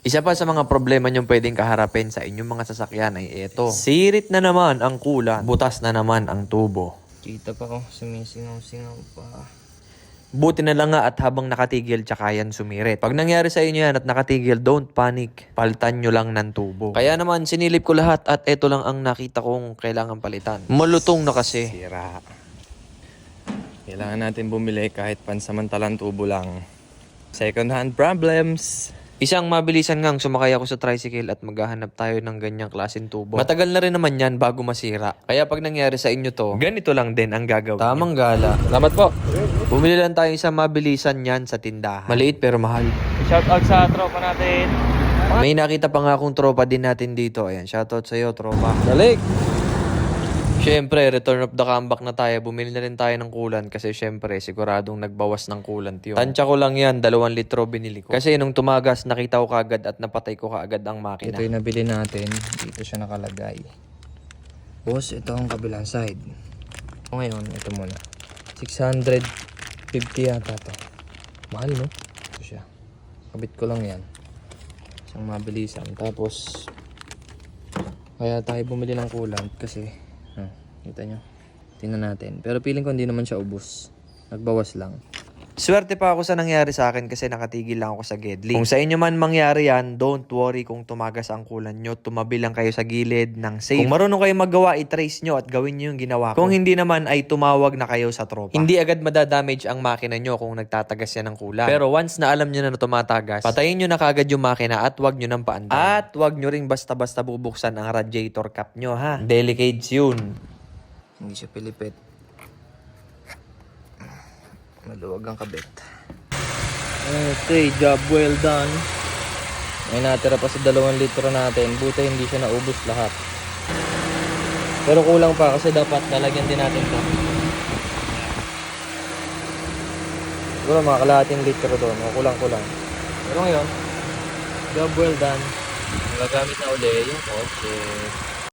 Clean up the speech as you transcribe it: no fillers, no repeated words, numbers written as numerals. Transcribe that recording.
Isa pa sa mga problema nyo pwedeng kaharapin sa inyong mga sasakyan ay ito. Sirit na naman ang kulan, butas na naman ang tubo. Kita pa ko, sumisingaw-singaw pa. Buti na lang nga at habang nakatigil tsaka yan sumirit. Pag nangyari sa inyo yan at nakatigil, don't panic. Palitan nyo lang ng tubo. Kaya naman sinilip ko lahat at ito lang ang nakita kong kailangan palitan. Malutong na kasi. Sira. Kailangan natin bumili kahit pansamantalang tubo lang. Second hand problems. Isang mabilisan ngang sumakay ako sa tricycle at maghahanap tayo ng ganyang klaseng tubo. Matagal na rin naman yan bago masira. Kaya pag nangyari sa inyo to, ganito lang din ang gagawin. Tamang gala. Salamat po. Bumili lang tayo isang mabilisan yan sa tindahan. Maliit pero mahal. Shout out sa tropa natin. May nakita pa nga akong tropa din natin dito. Ayan, shoutout sa'yo, tropa. Dalik. Syempre, return of the comeback na tayo. Bumili na rin tayo ng coolant kasi syempre, siguradong nagbawas ng coolant yun. Tansya ko lang yan, 2 litro binili ko. Kasi nung tumagas, nakita ko kaagad at napatay ko kaagad ang makina. Ito yung nabili natin. Dito siya nakalagay. Boss, ito ang kabilang side. Ngayon, ito muna. 650 yata to. Mahal, no? Ito siya. Kabit ko lang yan. Isang mabilisan. Tapos, kaya tayo bumili ng coolant kasi, kita nyo. Tingnan natin. Pero feeling ko hindi naman siya ubos. Nagbawas lang. Swerte pa ako sa nangyari sa akin kasi nakatigil lang ako sa Gedli. Kung sa inyo man mangyari yan, don't worry kung tumagas ang kulan nyo. Tumabi lang kayo sa gilid ng safe. Kung marunong kayo maggawa, i-trace nyo at gawin nyo yung ginawa ko. Kung hindi naman ay tumawag na kayo sa tropa. Hindi agad madadamage ang makina nyo kung nagtatagas yan ng kulan. Pero once na alam nyo na tumatagas, patayin nyo na kagad yung makina at wag nyo nang paandar. At wag nyo ring basta-basta bubuksan ang radiator cap nyo ha. Delicates yun. Hindi siya pilipit. Maluwag ang kabit. Okay, job well done. May natira pa sa 2 litro natin. Buti hindi siya naubos lahat. Pero kulang pa kasi dapat lalagyan din natin to. Siguro mga kalahating litro doon. Kulang-kulang. Pero ngayon, job well done. Magagamit na uli yung kotse.